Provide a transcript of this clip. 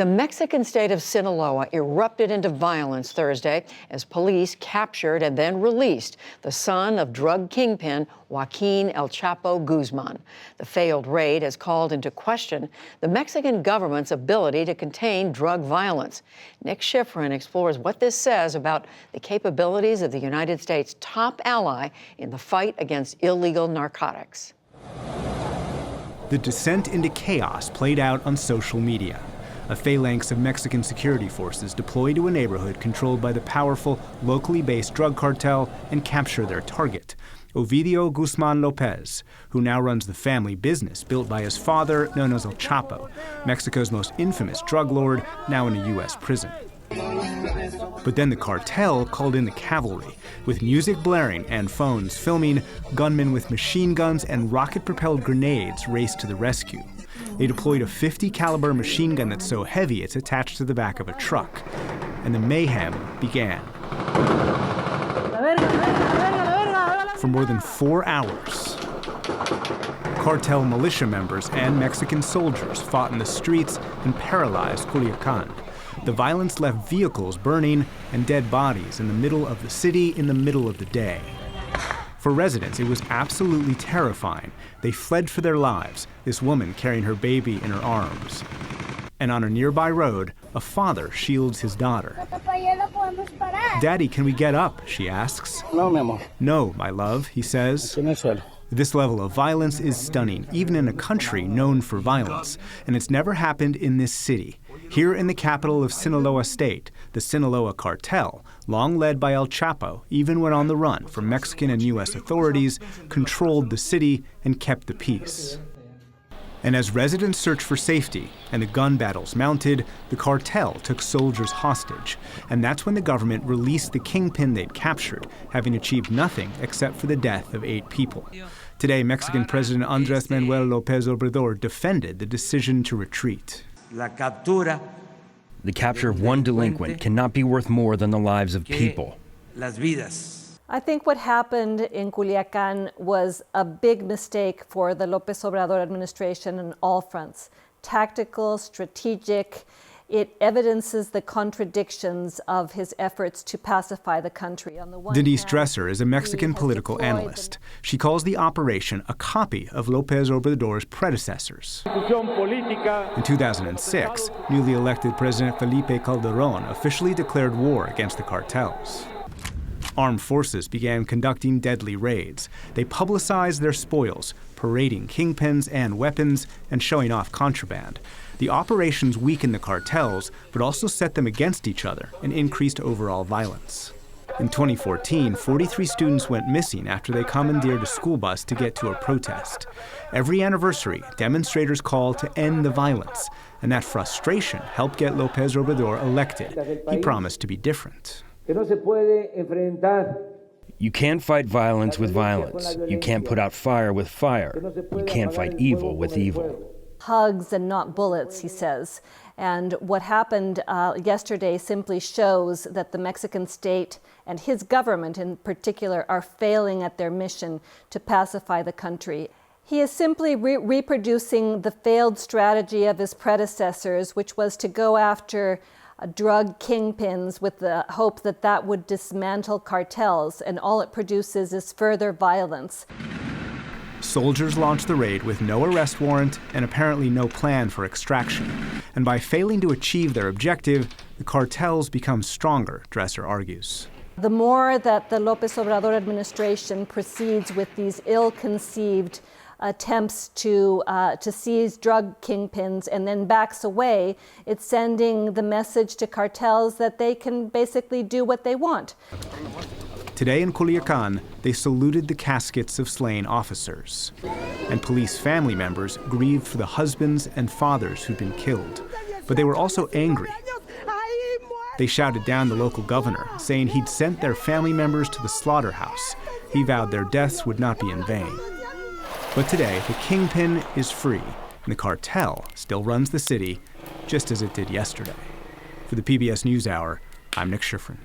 The Mexican state of Sinaloa erupted into violence Thursday as police captured and then released the son of drug kingpin Joaquin El Chapo Guzman. The failed raid has called into question the Mexican government's ability to contain drug violence. Nick Schifrin explores what this says about the capabilities of the United States' top ally in the fight against illegal narcotics. The descent into chaos played out on social media. A phalanx of Mexican security forces deploy to a neighborhood controlled by the powerful, locally based drug cartel and capture their target, Ovidio Guzman Lopez, who now runs the family business built by his father, known as El Chapo, Mexico's most infamous drug lord, now in a U.S. prison. But then the cartel called in the cavalry, with music blaring and phones filming. Gunmen with machine guns and rocket-propelled grenades raced to the rescue. They deployed a .50 caliber machine gun that's so heavy it's attached to the back of a truck. And the mayhem began. For more than 4 hours, cartel militia members and Mexican soldiers fought in the streets and paralyzed Culiacan. The violence left vehicles burning and dead bodies in the middle of the city in the middle of the day. For residents, it was absolutely terrifying. They fled for their lives, this woman carrying her baby in her arms. And on a nearby road, a father shields his daughter. "Daddy, can we get up?" she asks. No, mi amor. "No, my love," he says. This level of violence is stunning, even in a country known for violence. And it's never happened in this city. Here in the capital of Sinaloa State, the Sinaloa cartel, long led by El Chapo, even when on the run from Mexican and U.S. authorities, controlled the city and kept the peace. And as residents searched for safety and the gun battles mounted, the cartel took soldiers hostage. And that's when the government released the kingpin they'd captured, having achieved nothing except for the death of 8 people. Today, Mexican President Andrés Manuel López Obrador defended the decision to retreat. The capture of one delinquent cannot be worth more than the lives of people. I think what happened in Culiacan was a big mistake for the López Obrador administration on all fronts. Tactical, strategic. It evidences the contradictions of his efforts to pacify the country. On the one Denise hand, Dresser is a Mexican political analyst. She calls the operation a copy of López Obrador's predecessors. In 2006, newly elected President Felipe Calderón officially declared war against the cartels. Armed forces began conducting deadly raids. They publicized their spoils, parading kingpins and weapons, and showing off contraband. The operations weakened the cartels, but also set them against each other and increased overall violence. In 2014, 43 students went missing after they commandeered a school bus to get to a protest. Every anniversary, demonstrators call to end the violence, and that frustration helped get López Obrador elected. He promised to be different. You can't fight violence with violence. You can't put out fire with fire. You can't fight evil with evil. Hugs and not bullets, he says. And what happened yesterday simply shows that the Mexican state and his government in particular are failing at their mission to pacify the country. He is simply reproducing the failed strategy of his predecessors, which was to go after drug kingpins with the hope that that would dismantle cartels, and all it produces is further violence. Soldiers launched the raid with no arrest warrant and apparently no plan for extraction. And by failing to achieve their objective, the cartels become stronger, Dresser argues. The more that the López Obrador administration proceeds with these ill-conceived attempts to seize drug kingpins and then backs away, it's sending the message to cartels that they can basically do what they want. Today in Culiacan, they saluted the caskets of slain officers. And police family members grieved for the husbands and fathers who'd been killed. But they were also angry. They shouted down the local governor, saying he'd sent their family members to the slaughterhouse. He vowed their deaths would not be in vain. But today, the kingpin is free, and the cartel still runs the city, just as it did yesterday. For the PBS NewsHour, I'm Nick Schifrin.